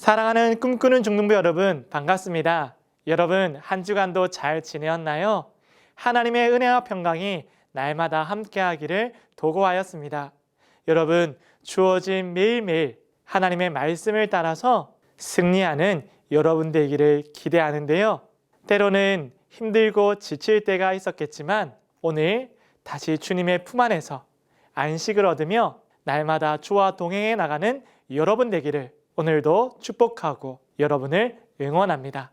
사랑하는 꿈꾸는 중등부 여러분, 반갑습니다. 여러분, 한 주간도 잘 지내었나요? 하나님의 은혜와 평강이 날마다 함께하기를 도구하였습니다. 여러분, 주어진 매일매일 하나님의 말씀을 따라서 승리하는 여러분 되기를 기대하는데요. 때로는 힘들고 지칠 때가 있었겠지만 오늘 다시 주님의 품 안에서 안식을 얻으며 날마다 주와 동행해 나가는 여러분 되기를 오늘도 축복하고 여러분을 응원합니다.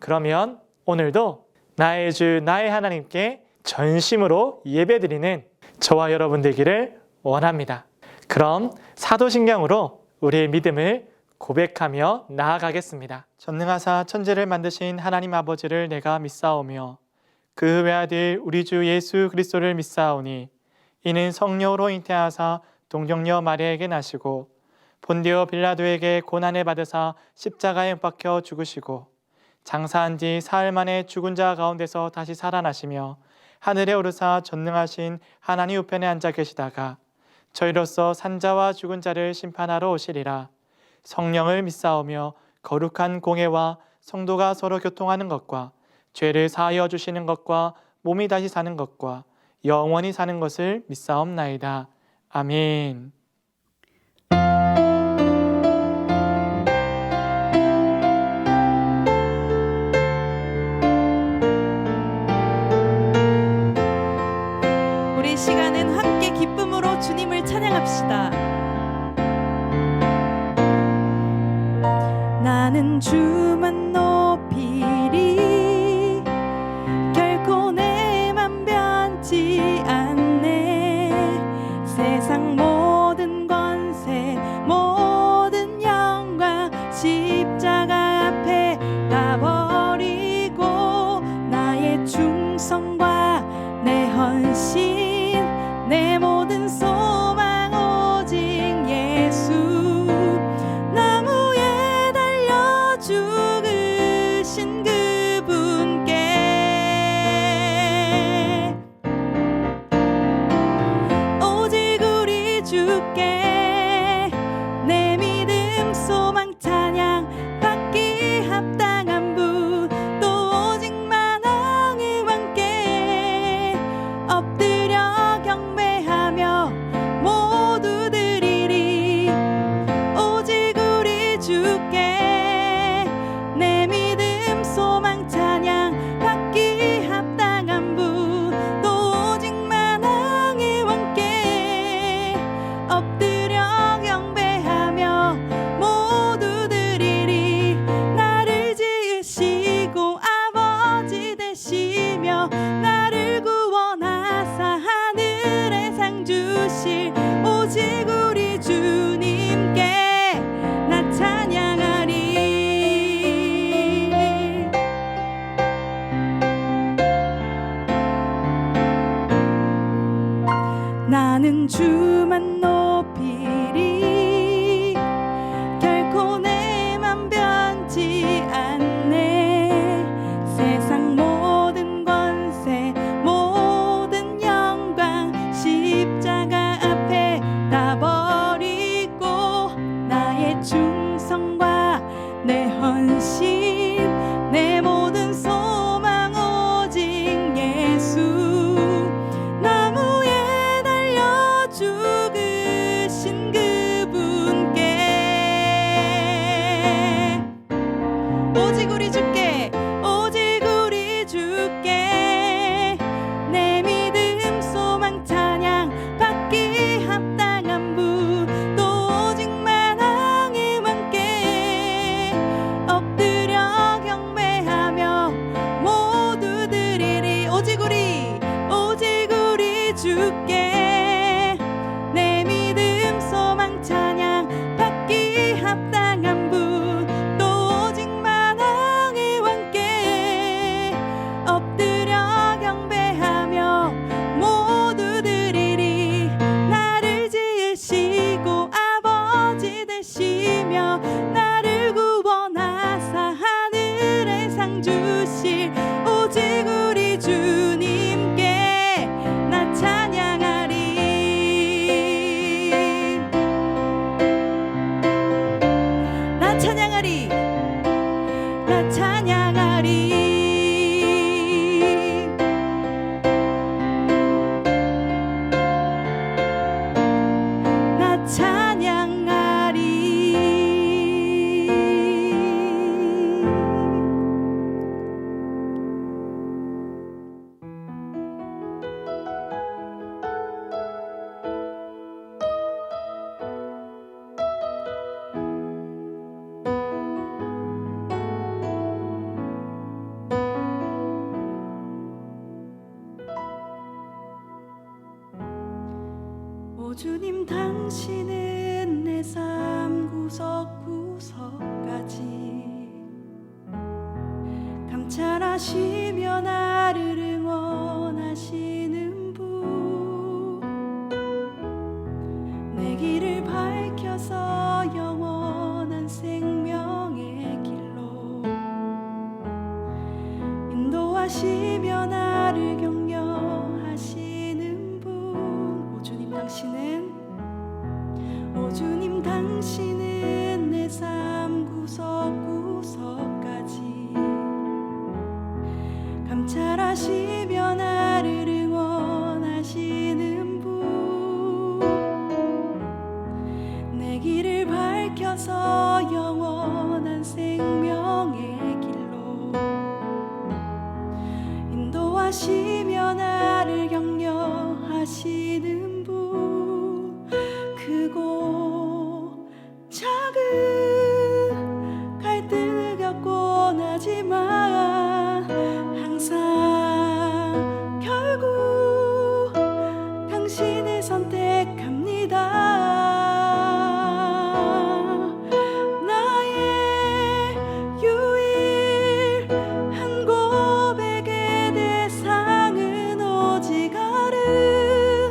그러면 오늘도 나의 주 나의 하나님께 전심으로 예배드리는 저와 여러분 되기를 원합니다. 그럼 사도신경으로 우리의 믿음을 고백하며 나아가겠습니다. 전능하사 천지를 만드신 하나님 아버지를 내가 믿사오며 그 외아들 우리 주 예수 그리스도를 믿사오니 이는 성령으로 잉태하사 동정녀 마리아에게 나시고 본디오 빌라도에게 고난을 받으사 십자가에 못 박혀 죽으시고 장사한 지 사흘 만에 죽은 자 가운데서 다시 살아나시며 하늘에 오르사 전능하신 하나님 우편에 앉아 계시다가 저희로서 산자와 죽은 자를 심판하러 오시리라. 성령을 믿사오며 거룩한 공예와 성도가 서로 교통하는 것과 죄를 사하여 주시는 것과 몸이 다시 사는 것과 영원히 사는 것을 믿사옵나이다. 아멘. 우리 시간은 함께 기쁨으로 주님을 찬양합시다. 나는 주만 높이리 결코 내 맘 변치 않네. 세상 모든 권세 모든 영광 십자가 앞에 다 버리고 나의 충성과 내 헌신 내 모든 소망 오직 예수 나무에 달려 죽으신 그분께 오직 우리 주께 내 믿음 소망 찬양 받기 합당한 분 또 오직 만왕의 왕께 엎드려 경배하며 모두 드리리. 오직 우리 주께 내 믿음 소망 찬양 받기 합당한 분 또 오직 만왕의 왕께 엎드려 경배하며 모두 드리리. 나를 지으시고 아버지 되시며 나를 구원하사 하늘에 상 주실 오직 우리 주님께 나 찬양하리. 나는 주만 높이리 결코 내 맘 변치 않네. 세상 모든 권세 모든 영광 십자가 앞에 다 버리고 나의 충성과 내 헌신 내 모든 소망 오직 예수 나무에 달려 죽으신 그분께 오직 우리 주께 오직 우리 주께 내 믿음 소망 찬양 받기 합당한 분 또 오직 만왕의 왕께 엎드려 경배하며 모두 드리리. 오직 우리 주께 내 믿음 소망 찬양 받기 합당한 분 또 오직 만왕의 왕께 엎드려 경배하며 모두 드리리. 나를 지으시고 아버지 되시며 나를 구원하사 하늘에 상 주실 오직 우리 주님께 나 찬양하리. 오 주님 당신은 내 삶 구석구석까지 감찰하시며 나를 응원하시는 분, 내 길을 밝혀서 영원한 생명의 길로 인도하시며 나를 격려하시는 분. 오 주님 당신은 내 삶 구석구석까지 감찰하시며 나를 응원하시는 분, 내 길을 밝혀서 영원한 생명의 길로 인도하시며 나를 격려하시는 분. 크고 작은 갈등을 겪곤 하지만 항상 결국 당신을 선택합니다. 나의 유일한 고백의 대상은 오직 아름다운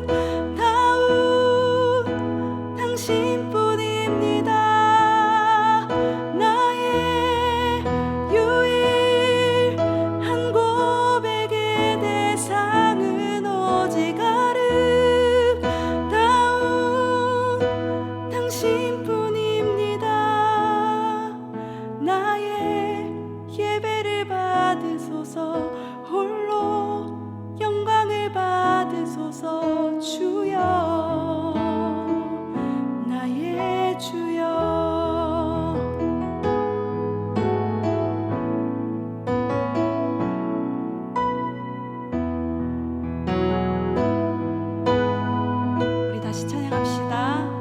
당신뿐입니다. 나의 유일한 고백의 대상은 오직 아름다운 당신뿐입니다. 나의 예배를 받으소서, 홀로 영광을 받으소서. 주여, 나의 주여. 우리 다시 찬양합시다.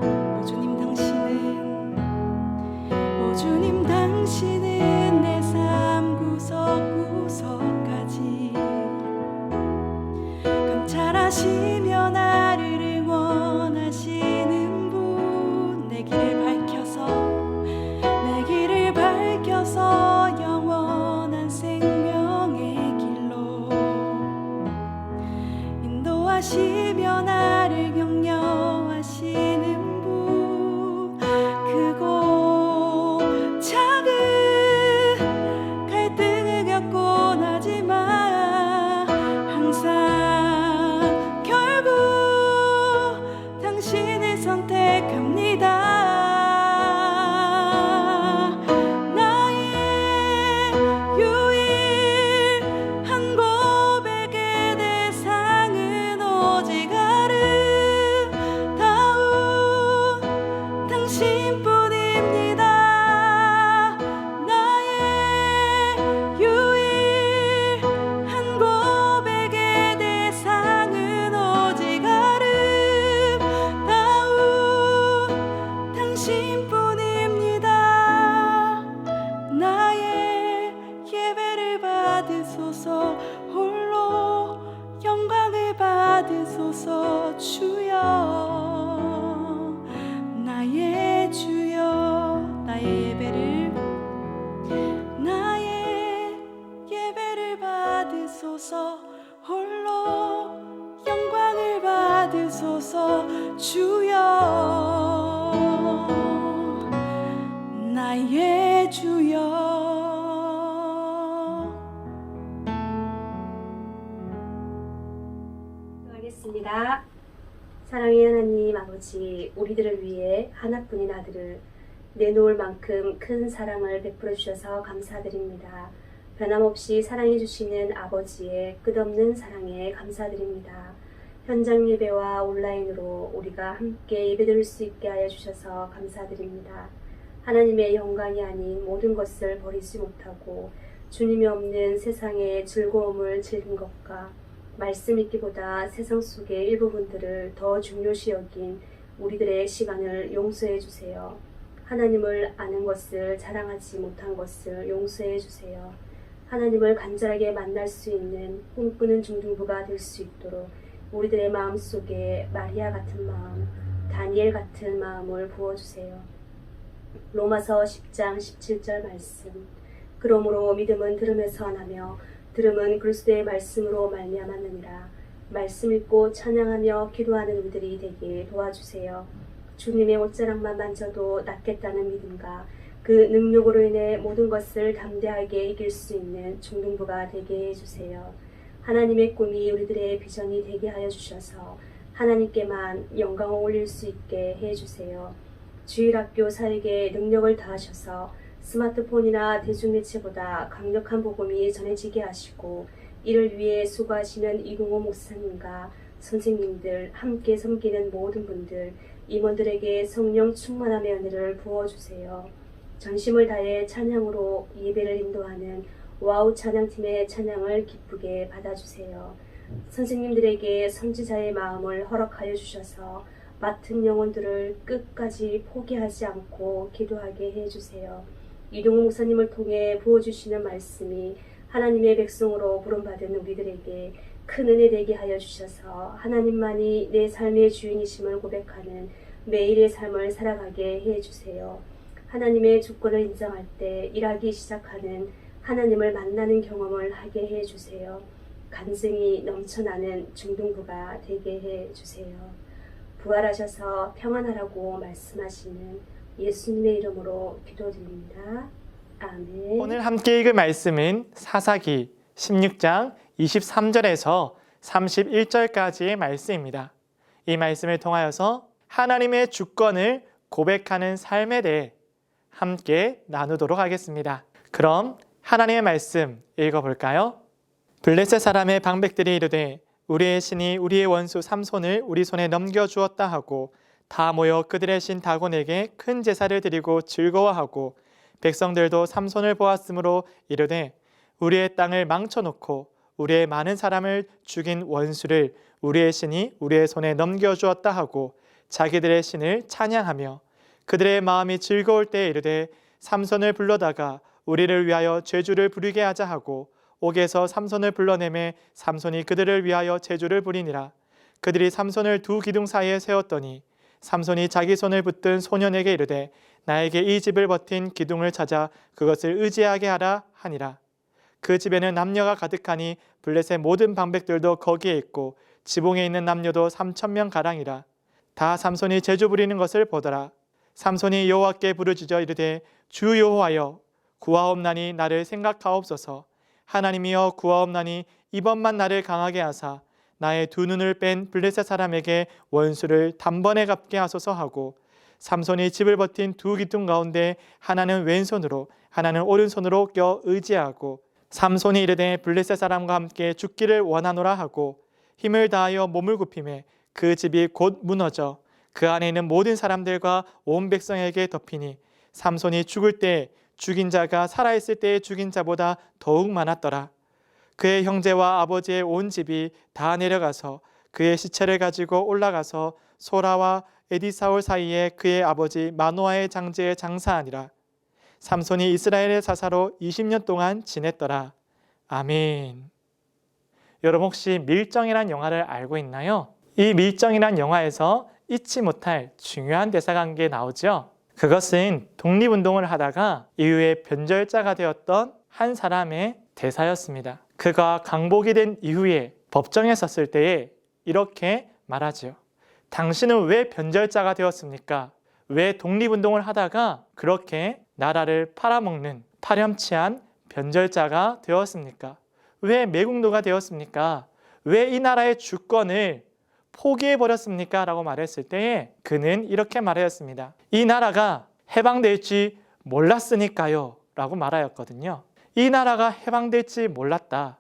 오 주님 당신은 내 삶 구석구석까지 감찰하시며 나를 응원하시는 분, 내 길을 밝혀서 영원한 생명의 길로 인도하시며 나를 격려하시는 분. 크고 작은 갈등을 겪곤 하지만 항상 결국 당신을 선택합니다. 나의 유일한 고백의 대상은 오직 아름다운 당신뿐입니다. 나의 유일한 고백의 대상은 오직 아름다운 당신뿐입니다. 나의 예배를 받으소서, 홀로 영광을 받으소서. 주여, 나의 주여. 나의 예배를 받으소서, 홀로 영광을 받으소서. 주여, 나의 주여. 하겠습니다. 사랑의 하나님 아버지, 우리들을 위해 하나뿐인 아들을 내놓을 만큼 큰 사랑을 베풀어 주셔서 감사드립니다. 변함없이 사랑해 주시는 아버지의 끝없는 사랑에 감사드립니다. 현장 예배와 온라인으로 우리가 함께 예배드릴 수 있게 하여 주셔서 감사드립니다. 하나님의 영광이 아닌 모든 것을 버리지 못하고 주님이 없는 세상의 즐거움을 즐긴 것과 말씀 읽기보다 세상 속의 일부분들을 더 중요시 여긴 우리들의 시간을 용서해 주세요. 하나님을 아는 것을 자랑하지 못한 것을 용서해 주세요. 하나님을 간절하게 만날 수 있는 꿈꾸는 중등부가 될 수 있도록 우리들의 마음속에 마리아 같은 마음, 다니엘 같은 마음을 부어주세요. 로마서 10장 17절 말씀. 그러므로 믿음은 들음에서 나며 들음은 그리스도의 말씀으로 말미암았느니라. 말씀 읽고 찬양하며 기도하는 이들이 되게 도와주세요. 주님의 옷자락만 만져도 낫겠다는 믿음과 그 능력으로 인해 모든 것을 담대하게 이길 수 있는 중등부가 되게 해주세요. 하나님의 꿈이 우리들의 비전이 되게 하여 주셔서 하나님께만 영광을 올릴 수 있게 해주세요. 주일학교 사역에 능력을 다하셔서 스마트폰이나 대중매체보다 강력한 복음이 전해지게 하시고 이를 위해 수고하시는 이동호 목사님과 선생님들, 함께 섬기는 모든 분들, 임원들에게 성령 충만함의 은혜를 부어주세요. 전심을 다해 찬양으로 예배를 인도하는 와우 찬양팀의 찬양을 기쁘게 받아주세요. 선생님들에게 선지자의 마음을 허락하여 주셔서 맡은 영혼들을 끝까지 포기하지 않고 기도하게 해주세요. 이동호 목사님을 통해 부어주시는 말씀이 하나님의 백성으로 부름받은 우리들에게 큰 은혜 되게 하여 주셔서 하나님만이 내 삶의 주인이심을 고백하는 매일의 삶을 살아가게 해주세요. 하나님의 주권을 인정할 때 일하기 시작하는 하나님을 만나는 경험을 하게 해주세요. 간증이 넘쳐나는 중등부가 되게 해주세요. 부활하셔서 평안하라고 말씀하시는 예수님의 이름으로 기도드립니다. 아멘. 오늘 함께 읽을 말씀은 사사기 16장 23절에서 31절까지의 말씀입니다. 이 말씀을 통하여서 하나님의 주권을 고백하는 삶에 대해 함께 나누도록 하겠습니다. 그럼 하나님의 말씀 읽어볼까요? 블레셋 사람의 방백들이 이르되 우리의 신이 우리의 원수 삼손을 우리 손에 넘겨주었다 하고 다 모여 그들의 신 다곤에게 큰 제사를 드리고 즐거워하고 백성들도 삼손을 보았으므로 이르되 우리의 땅을 망쳐놓고 우리의 많은 사람을 죽인 원수를 우리의 신이 우리의 손에 넘겨주었다 하고 자기들의 신을 찬양하며 그들의 마음이 즐거울 때에 이르되 삼손을 불러다가 우리를 위하여 제주를 부리게 하자 하고 옥에서 삼손을 불러내매 삼손이 그들을 위하여 제주를 부리니라. 그들이 삼손을 두 기둥 사이에 세웠더니 삼손이 자기 손을 붙든 소년에게 이르되 나에게 이 집을 버틴 기둥을 찾아 그것을 의지하게 하라 하니라. 그 집에는 남녀가 가득하니 블레셋 모든 방백들도 거기에 있고 지붕에 있는 남녀도 3,000명 가량이라. 다 삼손이 제주 부리는 것을 보더라. 삼손이 여호와께 부르짖어 이르되 주 여호와여 구하옵나니 나를 생각하옵소서. 하나님이여 구하옵나니 이번만 나를 강하게 하사 나의 두 눈을 뺀 블레셋 사람에게 원수를 단번에 갚게 하소서 하고 삼손이 집을 버틴 두 기둥 가운데 하나는 왼손으로 하나는 오른손으로 껴 의지하고 삼손이 이르되 블레셋 사람과 함께 죽기를 원하노라 하고 힘을 다하여 몸을 굽히매 그 집이 곧 무너져 그 안에 있는 모든 사람들과 온 백성에게 덮이니 삼손이 죽을 때 죽인 자가 살아있을 때의 죽인 자보다 더욱 많았더라. 그의 형제와 아버지의 온 집이 다 내려가서 그의 시체를 가지고 올라가서 소라와 에디사올 사이에 그의 아버지 마노아의 장제에 장사하니라. 삼손이 이스라엘의 사사로 20년 동안 지냈더라. 아멘. 여러분 혹시 밀정이란 영화를 알고 있나요? 이 밀정이란 영화에서 잊지 못할 중요한 대사가 한 게 나오죠. 그것은 독립운동을 하다가 이후에 변절자가 되었던 한 사람의 대사였습니다. 그가 강복이 된 이후에 법정에 섰을 때에 이렇게 말하지요. 당신은 왜 변절자가 되었습니까? 왜 독립운동을 하다가 그렇게 나라를 팔아먹는 파렴치한 변절자가 되었습니까? 왜 매국노가 되었습니까? 왜 이 나라의 주권을 포기해버렸습니까? 라고 말했을 때에 그는 이렇게 말하였습니다. 이 나라가 해방될지 몰랐으니까요 라고 말하였거든요. 이 나라가 해방될지 몰랐다.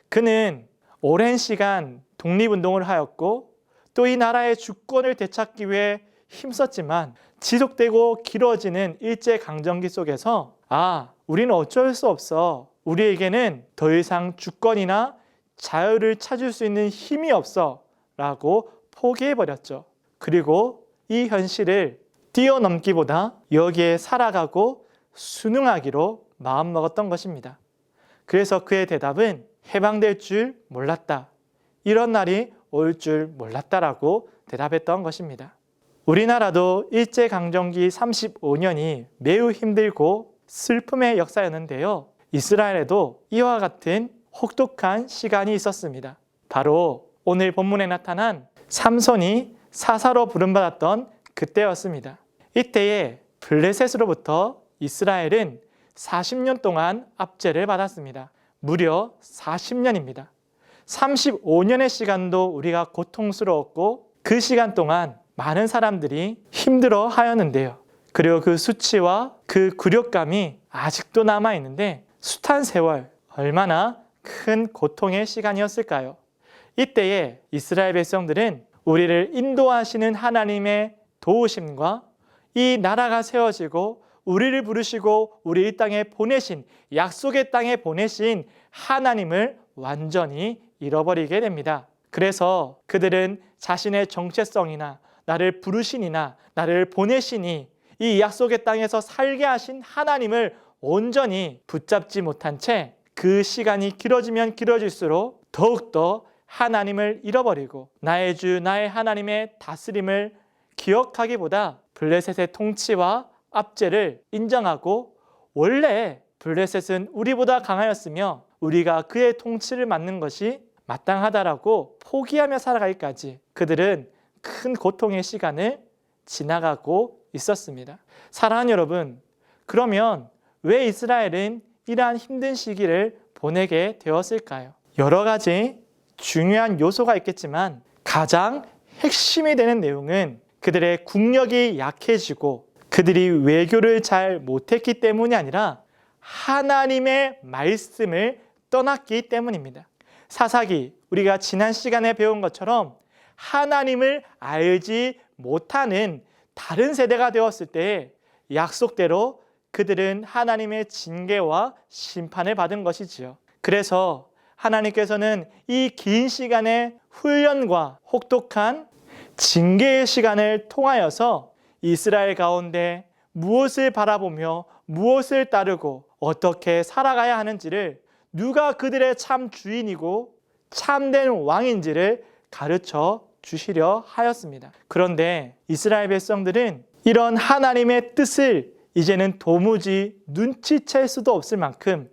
그는 오랜 시간 독립운동을 하였고 또 이 나라의 주권을 되찾기 위해 힘썼지만 지속되고 길어지는 일제강점기 속에서 우리는 어쩔 수 없어. 우리에게는 더 이상 주권이나 자유를 찾을 수 있는 힘이 없어 라고 포기해버렸죠. 그리고 이 현실을 뛰어넘기보다 여기에 살아가고 순응하기로 마음먹었던 것입니다. 그래서 그의 대답은 해방될 줄 몰랐다. 이런 날이 올 줄 몰랐다라고 대답했던 것입니다. 우리나라도 일제강점기 35년이 매우 힘들고 슬픔의 역사였는데요. 이스라엘에도 이와 같은 혹독한 시간이 있었습니다. 바로 오늘 본문에 나타난 삼손이 사사로 부름받았던 그때였습니다. 이때에 블레셋으로부터 이스라엘은 40년 동안 압제를 받았습니다. 무려 40년입니다. 35년의 시간도 우리가 고통스러웠고 그 시간 동안 많은 사람들이 힘들어 하였는데요. 그리고 그 수치와 그 굴욕감이 아직도 남아있는데 숱한 세월, 얼마나 큰 고통의 시간이었을까요? 이때에 이스라엘 백성들은 우리를 인도하시는 하나님의 도우심과 이 나라가 세워지고 우리를 부르시고 우리 이 땅에 보내신, 약속의 땅에 보내신 하나님을 완전히 잃어버리게 됩니다. 그래서 그들은 자신의 정체성이나 나를 부르시니나 나를 보내시니 이 약속의 땅에서 살게 하신 하나님을 온전히 붙잡지 못한 채 그 시간이 길어지면 길어질수록 더욱더 하나님을 잃어버리고 나의 주 나의 하나님의 다스림을 기억하기보다 블레셋의 통치와 압제를 인정하고 원래 블레셋은 우리보다 강하였으며 우리가 그의 통치를 맡는 것이 마땅하다라고 포기하며 살아가기까지 그들은 큰 고통의 시간을 지나가고 있었습니다. 사랑하는 여러분, 그러면 왜 이스라엘은 이러한 힘든 시기를 보내게 되었을까요? 여러 가지 중요한 요소가 있겠지만 가장 핵심이 되는 내용은 그들의 국력이 약해지고 그들이 외교를 잘 못했기 때문이 아니라 하나님의 말씀을 떠났기 때문입니다. 사사기, 우리가 지난 시간에 배운 것처럼 하나님을 알지 못하는 다른 세대가 되었을 때 약속대로 그들은 하나님의 징계와 심판을 받은 것이지요. 그래서 하나님께서는 이 긴 시간의 훈련과 혹독한 징계의 시간을 통하여서 이스라엘 가운데 무엇을 바라보며 무엇을 따르고 어떻게 살아가야 하는지를 누가 그들의 참 주인이고 참된 왕인지를 가르쳐 주시려 하였습니다. 그런데 이스라엘 백성들은 이런 하나님의 뜻을 이제는 도무지 눈치챌 수도 없을 만큼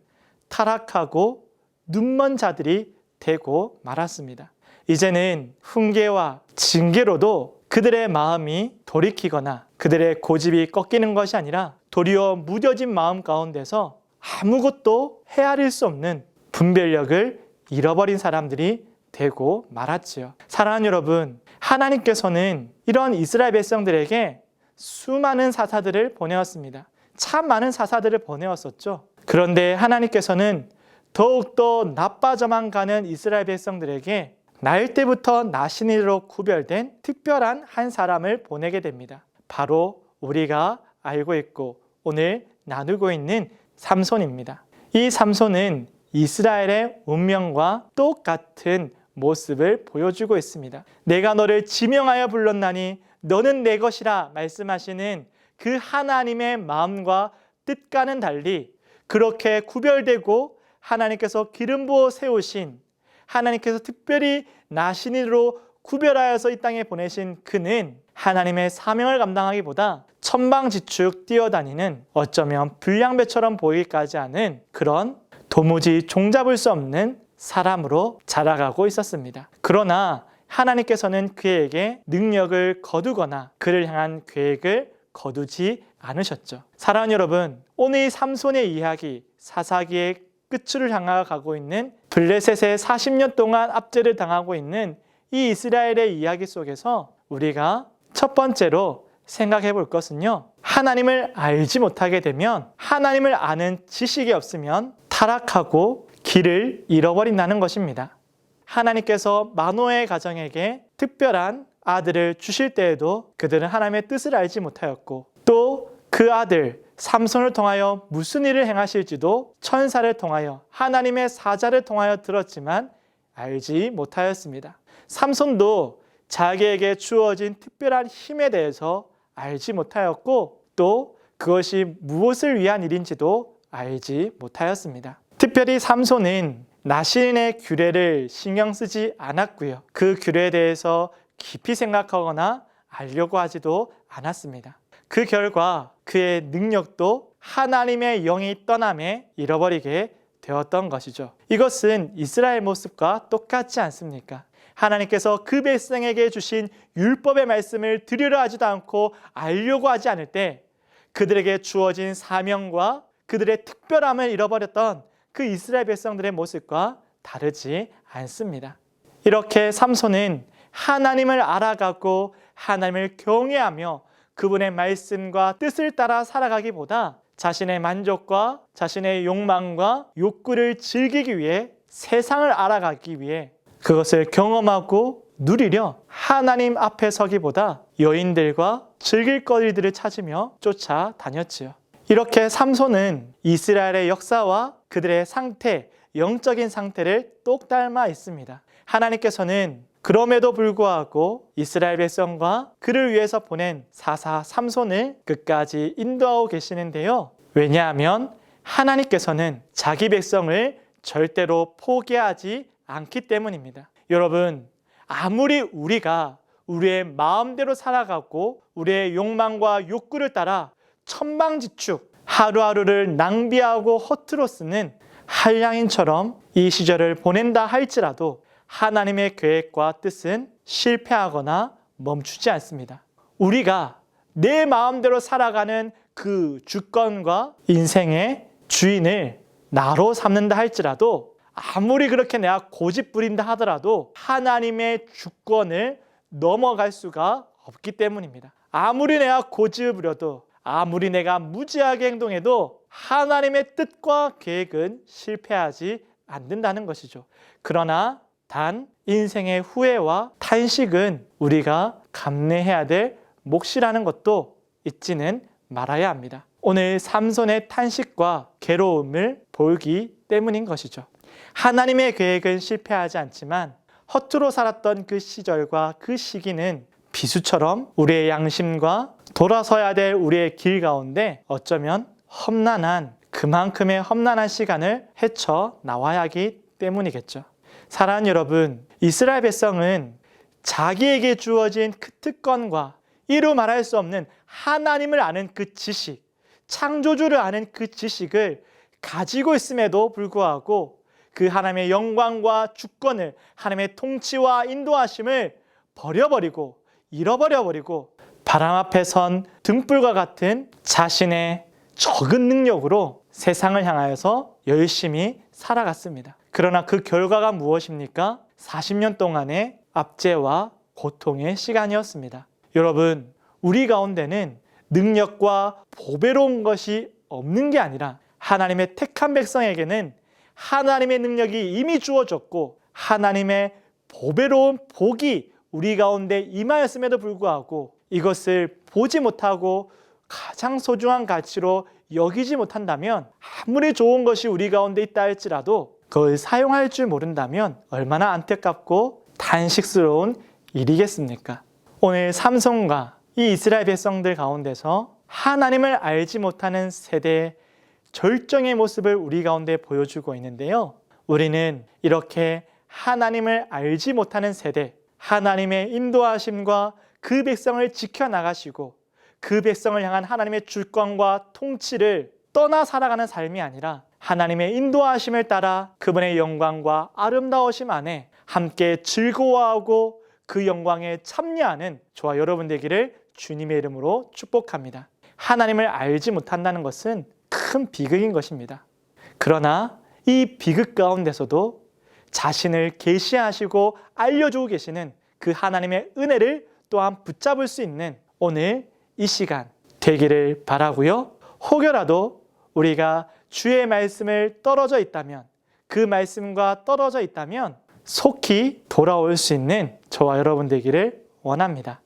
타락하고 눈먼 자들이 되고 말았습니다. 이제는 훈계와 징계로도 그들의 마음이 돌이키거나 그들의 고집이 꺾이는 것이 아니라 도리어 무뎌진 마음 가운데서 아무것도 헤아릴 수 없는 분별력을 잃어버린 사람들이 되고 말았지요. 사랑하는 여러분, 하나님께서는 이런 이스라엘 백성들에게 수많은 사사들을 보내었습니다. 참 많은 사사들을 보내었었죠. 그런데 하나님께서는 더욱더 나빠져만 가는 이스라엘 백성들에게 날 때부터 나신이로 구별된 특별한 한 사람을 보내게 됩니다. 바로 우리가 알고 있고 오늘 나누고 있는 삼손입니다. 이 삼손은 이스라엘의 운명과 똑같은 모습을 보여주고 있습니다. 내가 너를 지명하여 불렀나니 너는 내 것이라 말씀하시는 그 하나님의 마음과 뜻과는 달리 그렇게 구별되고 하나님께서 기름 부어 세우신 하나님께서 특별히 나신인으로 구별하여서 이 땅에 보내신 그는 하나님의 사명을 감당하기보다 천방지축 뛰어다니는 어쩌면 불량배처럼 보이기까지 하는 그런 도무지 종잡을 수 없는 사람으로 자라가고 있었습니다. 그러나 하나님께서는 그에게 능력을 거두거나 그를 향한 계획을 거두지 않으셨죠. 사랑하는 여러분, 오늘 삼손의 이야기, 사사기의 끝을 향하여 가고 있는 블레셋의 40년 동안 압제를 당하고 있는 이 이스라엘의 이야기 속에서 우리가 첫 번째로 생각해 볼 것은요, 하나님을 알지 못하게 되면, 하나님을 아는 지식이 없으면 타락하고 길을 잃어버린다는 것입니다. 하나님께서 마노아의 가정에게 특별한 아들을 주실 때에도 그들은 하나님의 뜻을 알지 못하였고, 또 그 아들 삼손을 통하여 무슨 일을 행하실지도 천사를 통하여 하나님의 사자를 통하여 들었지만 알지 못하였습니다. 삼손도 자기에게 주어진 특별한 힘에 대해서 알지 못하였고, 또 그것이 무엇을 위한 일인지도 알지 못하였습니다. 특별히 삼손은 나신의 규례를 신경 쓰지 않았고요. 그 규례에 대해서 깊이 생각하거나 알려고 하지도 않았습니다. 그 결과 그의 능력도 하나님의 영이 떠남에 잃어버리게 되었던 것이죠. 이것은 이스라엘 모습과 똑같지 않습니까? 하나님께서 그 백성에게 주신 율법의 말씀을 들으려 하지도 않고 알려고 하지 않을 때 그들에게 주어진 사명과 그들의 특별함을 잃어버렸던 그 이스라엘 백성들의 모습과 다르지 않습니다. 이렇게 삼손은 하나님을 알아가고 하나님을 경외하며 그분의 말씀과 뜻을 따라 살아가기보다 자신의 만족과 자신의 욕망과 욕구를 즐기기 위해 세상을 알아가기 위해 그것을 경험하고 누리려 하나님 앞에 서기보다 여인들과 즐길 거리들을 찾으며 쫓아다녔지요. 이렇게 삼손은 이스라엘의 역사와 그들의 상태, 영적인 상태를 똑 닮아 있습니다. 하나님께서는 그럼에도 불구하고 이스라엘 백성과 그를 위해서 보낸 사사 삼손을 끝까지 인도하고 계시는데요. 왜냐하면 하나님께서는 자기 백성을 절대로 포기하지 않기 때문입니다. 여러분, 아무리 우리가 우리의 마음대로 살아가고 우리의 욕망과 욕구를 따라 천방지축 하루하루를 낭비하고 허투루 쓰는 한량인처럼 이 시절을 보낸다 할지라도 하나님의 계획과 뜻은 실패하거나 멈추지 않습니다. 우리가 내 마음대로 살아가는 그 주권과 인생의 주인을 나로 삼는다 할지라도 아무리 그렇게 내가 고집 부린다 하더라도 하나님의 주권을 넘어갈 수가 없기 때문입니다. 아무리 내가 고집을 부려도 아무리 내가 무지하게 행동해도 하나님의 뜻과 계획은 실패하지 않는다는 것이죠. 그러나 단 인생의 후회와 탄식은 우리가 감내해야 될 몫이라는 것도 잊지는 말아야 합니다. 오늘 삼손의 탄식과 괴로움을 보기 때문인 것이죠. 하나님의 계획은 실패하지 않지만 허투루 살았던 그 시절과 그 시기는 비수처럼 우리의 양심과 돌아서야 될 우리의 길 가운데 어쩌면 그만큼의 험난한 시간을 헤쳐 나와야 하기 때문이겠죠. 사랑하는 여러분, 이스라엘 백성은 자기에게 주어진 그 특권과 이루 말할 수 없는 하나님을 아는 그 지식, 창조주를 아는 그 지식을 가지고 있음에도 불구하고 그 하나님의 영광과 주권을, 하나님의 통치와 인도하심을 버려버리고 잃어버려버리고 바람 앞에 선 등불과 같은 자신의 적은 능력으로 세상을 향하여서 열심히 살아갔습니다. 그러나 그 결과가 무엇입니까? 40년 동안의 압제와 고통의 시간이었습니다. 여러분, 우리 가운데는 능력과 보배로운 것이 없는 게 아니라 하나님의 택한 백성에게는 하나님의 능력이 이미 주어졌고 하나님의 보배로운 복이 우리 가운데 임하였음에도 불구하고 이것을 보지 못하고 가장 소중한 가치로 여기지 못한다면 아무리 좋은 것이 우리 가운데 있다 할지라도 그걸 사용할 줄 모른다면 얼마나 안타깝고 단식스러운 일이겠습니까? 오늘 삼손과 이 이스라엘 백성들 가운데서 하나님을 알지 못하는 세대의 절정의 모습을 우리 가운데 보여주고 있는데요. 우리는 이렇게 하나님을 알지 못하는 세대, 하나님의 인도하심과 그 백성을 지켜나가시고 그 백성을 향한 하나님의 주권과 통치를 떠나 살아가는 삶이 아니라 하나님의 인도하심을 따라 그분의 영광과 아름다우심 안에 함께 즐거워하고 그 영광에 참여하는 저와 여러분 되기를 주님의 이름으로 축복합니다. 하나님을 알지 못한다는 것은 큰 비극인 것입니다. 그러나 이 비극 가운데서도 자신을 계시하시고 알려주고 계시는 그 하나님의 은혜를 또한 붙잡을 수 있는 오늘 이 시간 되기를 바라고요. 혹여라도 우리가 주의 말씀을 떨어져 있다면, 그 말씀과 떨어져 있다면 속히 돌아올 수 있는 저와 여러분 되기를 원합니다.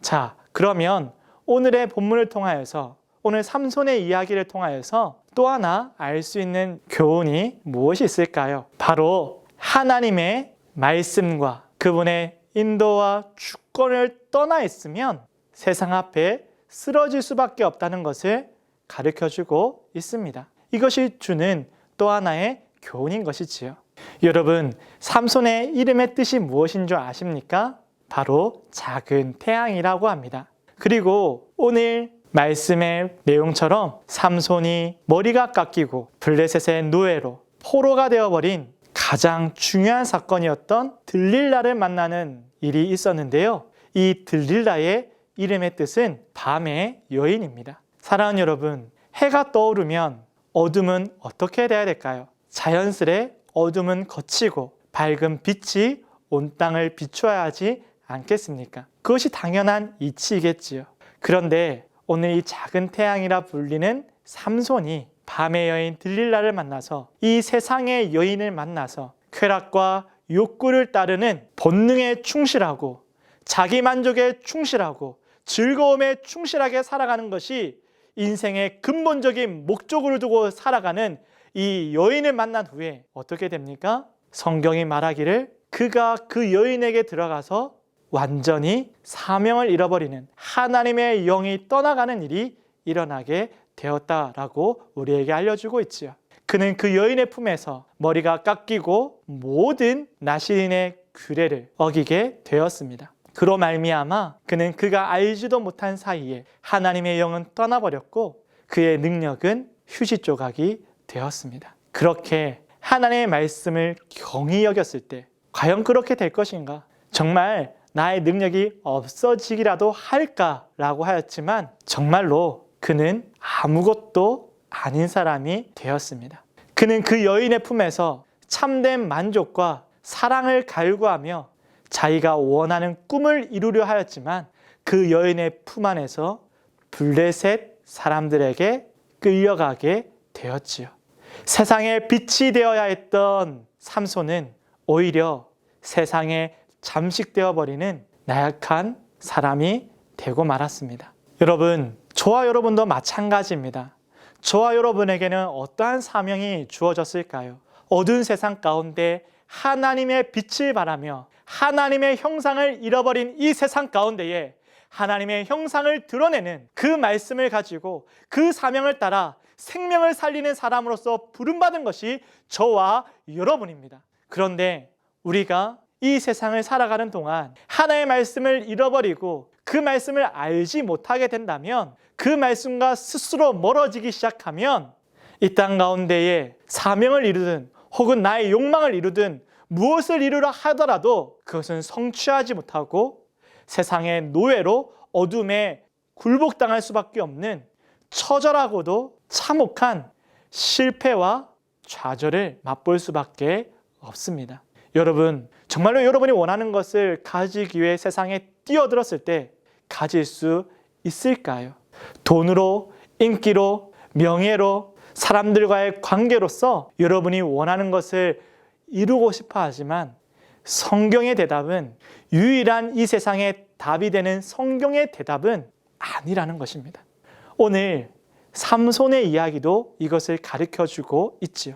자, 그러면 오늘의 본문을 통하여서, 오늘 삼손의 이야기를 통하여서 또 하나 알 수 있는 교훈이 무엇이 있을까요? 바로 하나님의 말씀과 그분의 인도와 주권을 떠나 있으면 세상 앞에 쓰러질 수밖에 없다는 것을 가르쳐주고 있습니다. 이것이 주는 또 하나의 교훈인 것이지요. 여러분, 삼손의 이름의 뜻이 무엇인 줄 아십니까? 바로 작은 태양이라고 합니다. 그리고 오늘 말씀의 내용처럼 삼손이 머리가 깎이고 블레셋의 노예로 포로가 되어버린 가장 중요한 사건이었던 들릴라를 만나는 일이 있었는데요. 이 들릴라의 이름의 뜻은 밤의 여인입니다. 사랑하는 여러분, 해가 떠오르면 어둠은 어떻게 돼야 될까요? 자연스레 어둠은 걷히고 밝은 빛이 온 땅을 비추어야 하지 않겠습니까? 그것이 당연한 이치이겠지요. 그런데 오늘 이 작은 태양이라 불리는 삼손이 밤의 여인 들릴라를 만나서 이 세상의 여인을 만나서 쾌락과 욕구를 따르는 본능에 충실하고 자기 만족에 충실하고 즐거움에 충실하게 살아가는 것이 인생의 근본적인 목적으로 두고 살아가는 이 여인을 만난 후에 어떻게 됩니까? 성경이 말하기를 그가 그 여인에게 들어가서 완전히 사명을 잃어버리는 하나님의 영이 떠나가는 일이 일어나게 되었다라고 우리에게 알려주고 있지요. 그는 그 여인의 품에서 머리가 깎이고 모든 나시린의 규례를 어기게 되었습니다. 그로 말미암아 그는 그가 알지도 못한 사이에 하나님의 영은 떠나버렸고 그의 능력은 휴지 조각이 되었습니다. 그렇게 하나님의 말씀을 경히 여겼을 때 과연 그렇게 될 것인가? 정말 나의 능력이 없어지기라도 할까라고 하였지만 정말로 그는 아무것도 아닌 사람이 되었습니다. 그는 그 여인의 품에서 참된 만족과 사랑을 갈구하며 자기가 원하는 꿈을 이루려 하였지만 그 여인의 품 안에서 블레셋 사람들에게 끌려가게 되었지요. 세상에 빛이 되어야 했던 삼손은 오히려 세상에 잠식되어 버리는 나약한 사람이 되고 말았습니다. 여러분, 저와 여러분도 마찬가지입니다. 저와 여러분에게는 어떠한 사명이 주어졌을까요? 어두운 세상 가운데 하나님의 빛을 바라며 하나님의 형상을 잃어버린 이 세상 가운데에 하나님의 형상을 드러내는 그 말씀을 가지고 그 사명을 따라 생명을 살리는 사람으로서 부름받은 것이 저와 여러분입니다. 그런데 우리가 이 세상을 살아가는 동안 하나님의 말씀을 잃어버리고 그 말씀을 알지 못하게 된다면 그 말씀과 스스로 멀어지기 시작하면 이 땅 가운데에 사명을 이루든 혹은 나의 욕망을 이루든 무엇을 이루려 하더라도 그것은 성취하지 못하고 세상의 노예로 어둠에 굴복당할 수밖에 없는 처절하고도 참혹한 실패와 좌절을 맛볼 수밖에 없습니다. 여러분, 정말로 여러분이 원하는 것을 가지기 위해 세상에 뛰어들었을 때 가질 수 있을까요? 돈으로, 인기로, 명예로, 사람들과의 관계로서 여러분이 원하는 것을 이루고 싶어 하지만 성경의 대답은 유일한 이 세상의 답이 되는 성경의 대답은 아니라는 것입니다. 오늘 삼손의 이야기도 이것을 가르쳐주고 있지요.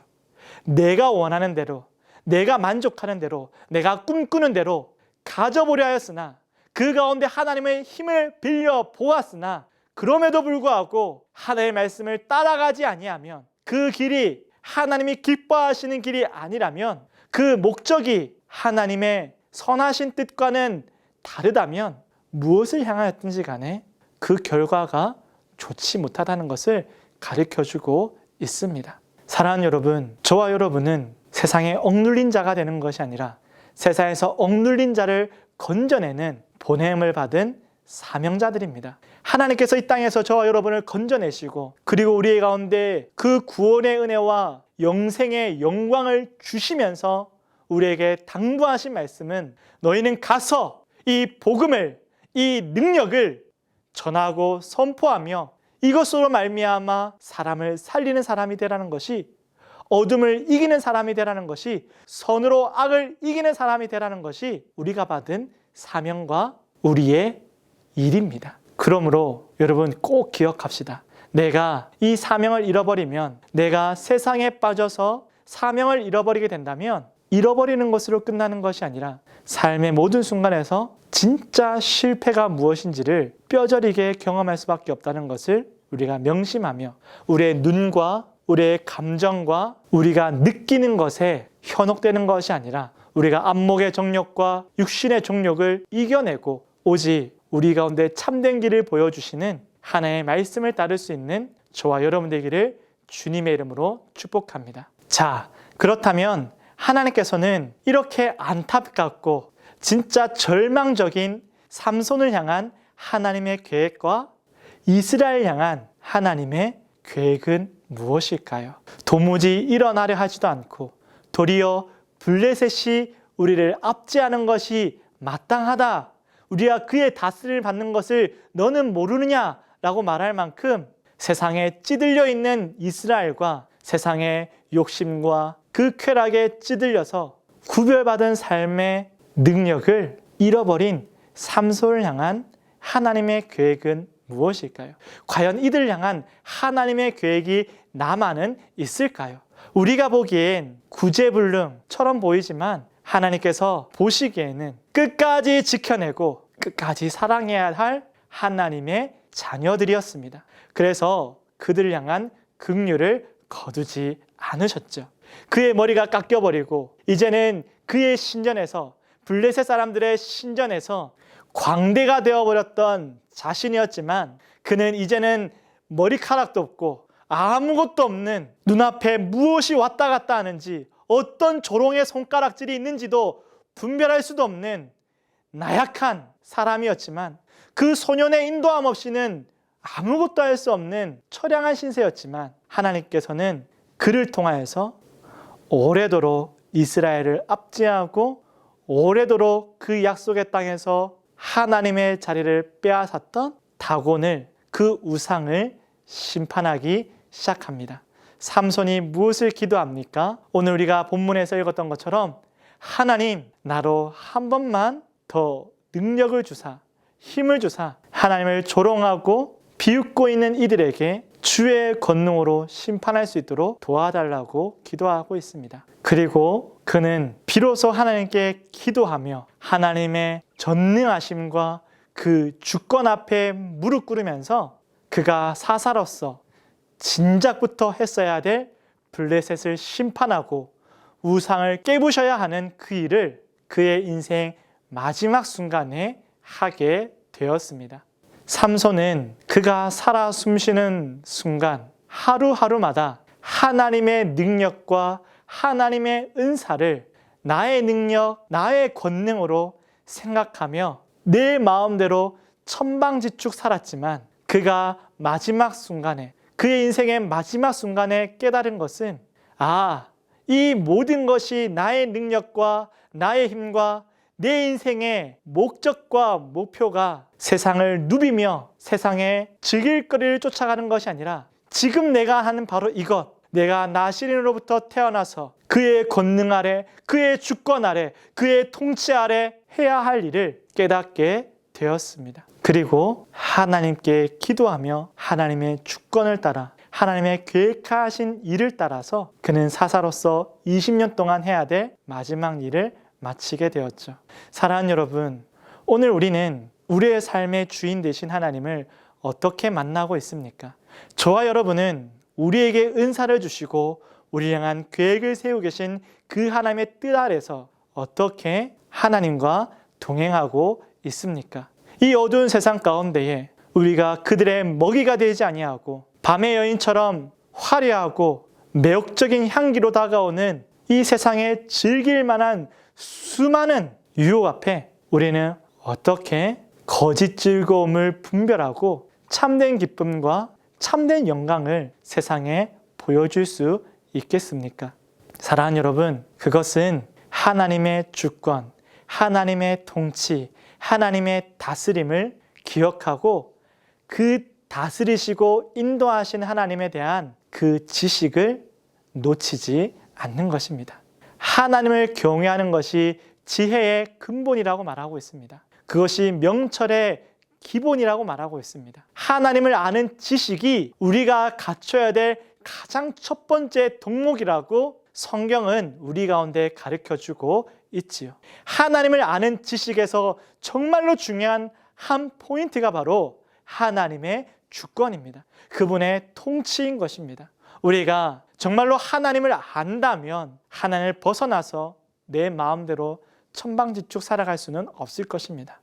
내가 원하는 대로, 내가 만족하는 대로, 내가 꿈꾸는 대로 가져보려 하였으나 그 가운데 하나님의 힘을 빌려 보았으나 그럼에도 불구하고 하나님의 말씀을 따라가지 아니하면 그 길이 하나님이 기뻐하시는 길이 아니라면 그 목적이 하나님의 선하신 뜻과는 다르다면 무엇을 향하였든지 간에 그 결과가 좋지 못하다는 것을 가르쳐주고 있습니다. 사랑하는 여러분, 저와 여러분은 세상에 억눌린 자가 되는 것이 아니라 세상에서 억눌린 자를 건져내는 보냄을 받은 사명자들입니다. 하나님께서 이 땅에서 저와 여러분을 건져내시고 그리고 우리 가운데 그 구원의 은혜와 영생의 영광을 주시면서 우리에게 당부하신 말씀은 너희는 가서 이 복음을, 이 능력을 전하고 선포하며 이것으로 말미암아 사람을 살리는 사람이 되라는 것이, 어둠을 이기는 사람이 되라는 것이, 선으로 악을 이기는 사람이 되라는 것이 우리가 받은 사명과 우리의 일입니다. 그러므로 여러분 꼭 기억합시다. 내가 이 사명을 잃어버리면, 내가 세상에 빠져서 사명을 잃어버리게 된다면 잃어버리는 것으로 끝나는 것이 아니라 삶의 모든 순간에서 진짜 실패가 무엇인지를 뼈저리게 경험할 수밖에 없다는 것을 우리가 명심하며 우리의 눈과 우리의 감정과 우리가 느끼는 것에 현혹되는 것이 아니라 우리가 안목의 정욕과 육신의 정욕을 이겨내고 오직 우리 가운데 참된 길을 보여주시는 하나님의 말씀을 따를 수 있는 저와 여러분 되기를 주님의 이름으로 축복합니다. 자, 그렇다면 하나님께서는 이렇게 안타깝고 진짜 절망적인 삼손을 향한 하나님의 계획과 이스라엘 향한 하나님의 계획은 무엇일까요? 도무지 일어나려 하지도 않고 도리어 블레셋이 우리를 압제하는 것이 마땅하다. 우리가 그의 다스림을 받는 것을 너는 모르느냐? 라고 말할 만큼 세상에 찌들려 있는 이스라엘과 세상의 욕심과 그 쾌락에 찌들려서 구별받은 삶의 능력을 잃어버린 삼손을 향한 하나님의 계획은 무엇일까요? 과연 이들을 향한 하나님의 계획이 나만은 있을까요? 우리가 보기엔 구제불능처럼 보이지만 하나님께서 보시기에는 끝까지 지켜내고 끝까지 사랑해야 할 하나님의 자녀들이었습니다. 그래서 그들을 향한 긍휼을 거두지 않으셨죠. 그의 머리가 깎여버리고 이제는 그의 신전에서 블레셋 사람들의 신전에서 광대가 되어버렸던 자신이었지만 그는 이제는 머리카락도 없고 아무것도 없는 눈앞에 무엇이 왔다 갔다 하는지 어떤 조롱의 손가락질이 있는지도 분별할 수도 없는 나약한 사람이었지만 그 소년의 인도함 없이는 아무것도 할 수 없는 처량한 신세였지만 하나님께서는 그를 통하여서 오래도록 이스라엘을 압제하고 오래도록 그 약속의 땅에서 하나님의 자리를 빼앗았던 다곤을 그 우상을 심판하기 시작합니다. 삼손이 무엇을 기도합니까? 오늘 우리가 본문에서 읽었던 것처럼 하나님 나로 한 번만 더 능력을 주사 힘을 주사 하나님을 조롱하고 비웃고 있는 이들에게 주의 권능으로 심판할 수 있도록 도와달라고 기도하고 있습니다. 그리고 그는 비로소 하나님께 기도하며 하나님의 전능하심과 그 주권 앞에 무릎 꿇으면서 그가 사사로서 진작부터 했어야 될 블레셋을 심판하고 우상을 깨부셔야 하는 그 일을 그의 인생 마지막 순간에 하게 되었습니다. 삼손은 그가 살아 숨쉬는 순간 하루하루마다 하나님의 능력과 하나님의 은사를 나의 능력, 나의 권능으로 생각하며 내 마음대로 천방지축 살았지만 그가 마지막 순간에 그의 인생의 마지막 순간에 깨달은 것은 이 모든 것이 나의 능력과 나의 힘과 내 인생의 목적과 목표가 세상을 누비며 세상의 즐길 거리를 쫓아가는 것이 아니라 지금 내가 하는 바로 이것, 내가 나시린으로부터 태어나서 그의 권능 아래, 그의 주권 아래, 그의 통치 아래 해야 할 일을 깨닫게 되었습니다. 그리고 하나님께 기도하며 하나님의 주권을 따라 하나님의 계획하신 일을 따라서 그는 사사로서 20년 동안 해야 될 마지막 일을 마치게 되었죠. 사랑하는 여러분, 오늘 우리는 우리의 삶의 주인 되신 하나님을 어떻게 만나고 있습니까? 저와 여러분은 우리에게 은사를 주시고 우리를 향한 계획을 세우고 계신 그 하나님의 뜻 아래서 어떻게 하나님과 동행하고 있습니까? 이 어두운 세상 가운데에 우리가 그들의 먹이가 되지 아니하고 밤의 여인처럼 화려하고 매혹적인 향기로 다가오는 이 세상에 즐길 만한 수많은 유혹 앞에 우리는 어떻게 거짓 즐거움을 분별하고 참된 기쁨과 참된 영광을 세상에 보여줄 수 있겠습니까? 사랑하는 여러분, 그것은 하나님의 주권, 하나님의 통치, 하나님의 다스림을 기억하고 그 다스리시고 인도하신 하나님에 대한 그 지식을 놓치지 않는 것입니다. 하나님을 경외하는 것이 지혜의 근본이라고 말하고 있습니다. 그것이 명철의 기본이라고 말하고 있습니다. 하나님을 아는 지식이 우리가 갖춰야 될 가장 첫 번째 덕목이라고 성경은 우리 가운데 가르쳐주고 있지요. 하나님을 아는 지식에서 정말로 중요한 한 포인트가 바로 하나님의 주권입니다. 그분의 통치인 것입니다. 우리가 정말로 하나님을 안다면 하나님을 벗어나서 내 마음대로 천방지축 살아갈 수는 없을 것입니다.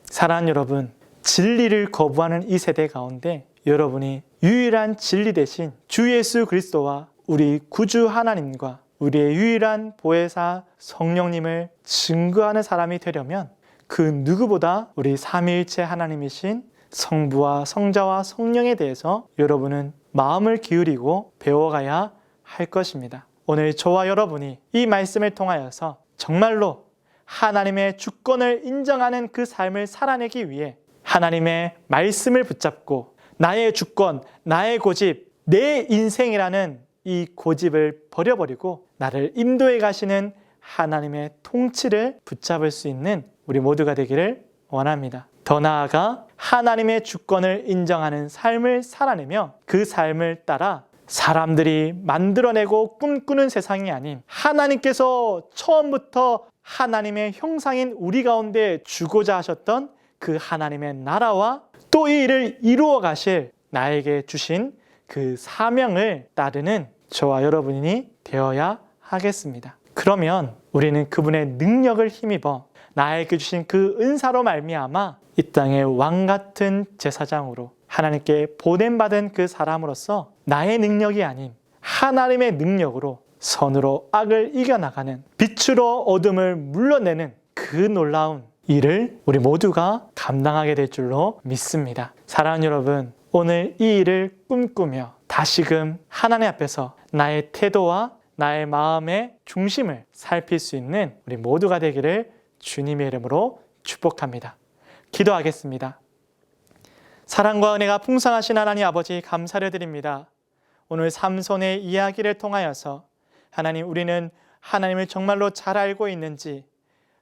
사랑하는 여러분, 진리를 거부하는 이 세대 가운데 여러분이 유일한 진리 대신 주 예수 그리스도와 우리 구주 하나님과 우리의 유일한 보혜사 성령님을 증거하는 사람이 되려면 그 누구보다 우리 삼위일체 하나님이신 성부와 성자와 성령에 대해서 여러분은 마음을 기울이고 배워가야 할 것입니다. 오늘 저와 여러분이 이 말씀을 통하여서 정말로 하나님의 주권을 인정하는 그 삶을 살아내기 위해 하나님의 말씀을 붙잡고 나의 주권, 나의 고집, 내 인생이라는 이 고집을 버려버리고 나를 인도해 가시는 하나님의 통치를 붙잡을 수 있는 우리 모두가 되기를 원합니다. 더 나아가 하나님의 주권을 인정하는 삶을 살아내며 그 삶을 따라 사람들이 만들어내고 꿈꾸는 세상이 아닌 하나님께서 처음부터 하나님의 형상인 우리 가운데 주고자 하셨던 그 하나님의 나라와 또 이 일을 이루어 가실 나에게 주신 그 사명을 따르는 저와 여러분이 되어야 하겠습니다. 그러면 우리는 그분의 능력을 힘입어 나에게 주신 그 은사로 말미암아 이 땅의 왕 같은 제사장으로 하나님께 보냄받은 그 사람으로서 나의 능력이 아닌 하나님의 능력으로 선으로 악을 이겨나가는 빛으로 어둠을 물러내는 그 놀라운 일을 우리 모두가 감당하게 될 줄로 믿습니다. 사랑하는 여러분, 오늘 이 일을 꿈꾸며 다시금 하나님 앞에서 나의 태도와 나의 마음의 중심을 살필 수 있는 우리 모두가 되기를 주님의 이름으로 축복합니다. 기도하겠습니다. 사랑과 은혜가 풍성하신 하나님 아버지 감사를 드립니다. 오늘 삼손의 이야기를 통하여서 하나님, 우리는 하나님을 정말로 잘 알고 있는지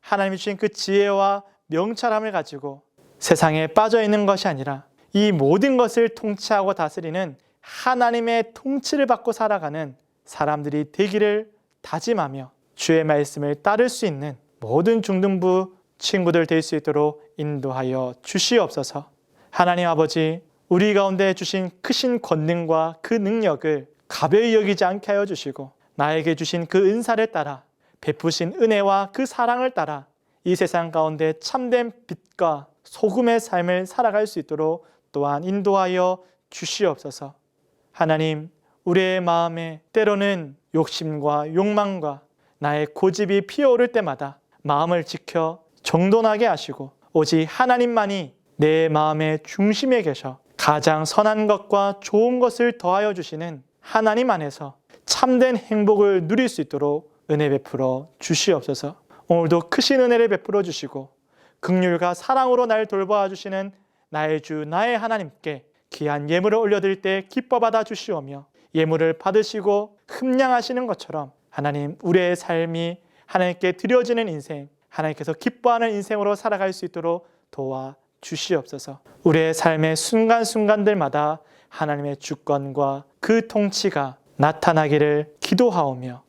하나님이 주신 그 지혜와 명철함을 가지고 세상에 빠져 있는 것이 아니라 이 모든 것을 통치하고 다스리는 하나님의 통치를 받고 살아가는 사람들이 되기를 다짐하며 주의 말씀을 따를 수 있는 모든 중등부 친구들 될 수 있도록 인도하여 주시옵소서. 하나님 아버지, 우리 가운데 주신 크신 권능과 그 능력을 가벼이 여기지 않게 하여 주시고 나에게 주신 그 은사를 따라 베푸신 은혜와 그 사랑을 따라 이 세상 가운데 참된 빛과 소금의 삶을 살아갈 수 있도록 또한 인도하여 주시옵소서. 하나님, 우리의 마음에 때로는 욕심과 욕망과 나의 고집이 피어오를 때마다 마음을 지켜 정돈하게 하시고 오직 하나님만이 내 마음의 중심에 계셔 가장 선한 것과 좋은 것을 더하여 주시는 하나님 안에서 참된 행복을 누릴 수 있도록 은혜 베풀어 주시옵소서. 오늘도 크신 은혜를 베풀어 주시고 긍휼과 사랑으로 날 돌보아 주시는 나의 주 나의 하나님께 귀한 예물을 올려드릴 때 기뻐 받아 주시오며 예물을 받으시고 흠량하시는 것처럼 하나님, 우리의 삶이 하나님께 드려지는 인생, 하나님께서 기뻐하는 인생으로 살아갈 수 있도록 도와 주시옵소서. 우리의 삶의 순간순간들마다 하나님의 주권과 그 통치가 나타나기를 기도하오며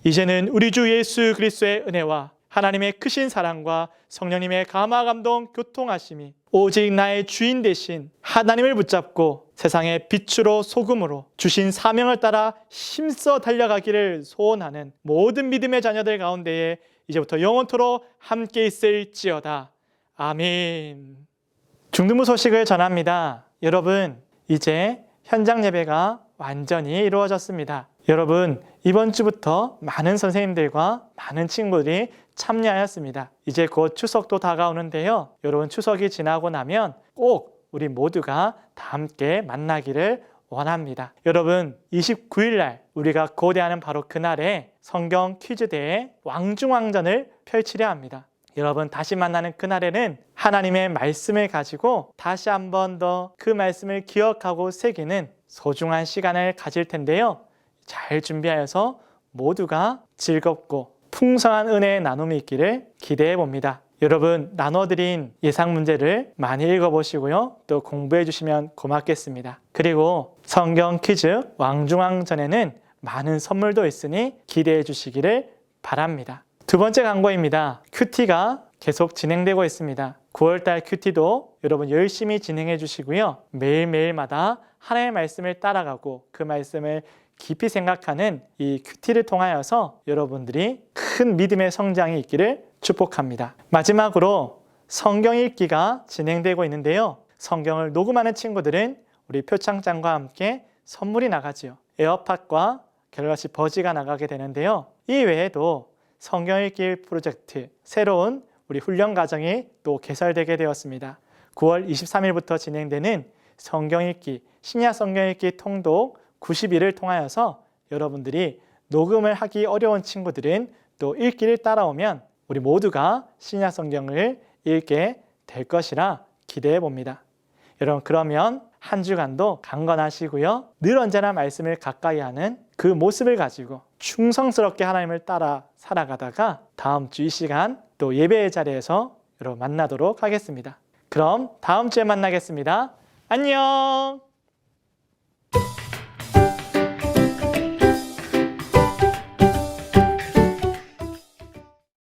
이제는 우리 주 예수 그리스도의 은혜와 하나님의 크신 사랑과 성령님의 감화 감동 교통하심이 오직 나의 주인 되신 하나님을 붙잡고 세상의 빛으로 소금으로 주신 사명을 따라 힘써 달려가기를 소원하는 모든 믿음의 자녀들 가운데에 이제부터 영원토록 함께 있을지어다. 아멘. 중등부 소식을 전합니다. 여러분, 이제 현장 예배가 완전히 이루어졌습니다. 여러분, 이번 주부터 많은 선생님들과 많은 친구들이 참여하였습니다. 이제 곧 추석도 다가오는데요. 여러분, 추석이 지나고 나면 꼭 우리 모두가 다 함께 만나기를 원합니다. 여러분, 29일 날 우리가 고대하는 바로 그날에 성경 퀴즈 대회 왕중왕전을 펼치려 합니다. 여러분, 다시 만나는 그날에는 하나님의 말씀을 가지고 다시 한 번 더 그 말씀을 기억하고 새기는 소중한 시간을 가질 텐데요. 잘 준비하여서 모두가 즐겁고 풍성한 은혜의 나눔이 있기를 기대해 봅니다. 여러분, 나눠드린 예상 문제를 많이 읽어보시고요. 또 공부해 주시면 고맙겠습니다. 그리고 성경 퀴즈 왕중왕전에는 많은 선물도 있으니 기대해 주시기를 바랍니다. 두 번째 광고입니다. 큐티가 계속 진행되고 있습니다. 9월달 큐티도 여러분 열심히 진행해 주시고요. 매일매일마다 하나님의 말씀을 따라가고 그 말씀을 깊이 생각하는 이 큐티를 통하여서 여러분들이 큰 믿음의 성장이 있기를 축복합니다. 마지막으로 성경 읽기가 진행되고 있는데요. 성경을 녹음하는 친구들은 우리 표창장과 함께 선물이 나가지요. 에어팟과 갤럭시 버즈가 나가게 되는데요. 이 외에도 성경 읽기 프로젝트 새로운 우리 훈련 과정이 또 개설되게 되었습니다. 9월 23일부터 진행되는 성경 읽기, 신약 성경 읽기 통독 90일을 통하여서 여러분들이 녹음을 하기 어려운 친구들은 또 읽기를 따라오면 우리 모두가 신약 성경을 읽게 될 것이라 기대해 봅니다. 여러분, 그러면 한 주간도 강건하시고요. 늘 언제나 말씀을 가까이 하는 그 모습을 가지고 충성스럽게 하나님을 따라 살아가다가 다음 주 이 시간 또 예배의 자리에서 여러분 만나도록 하겠습니다. 그럼 다음 주에 만나겠습니다. 안녕!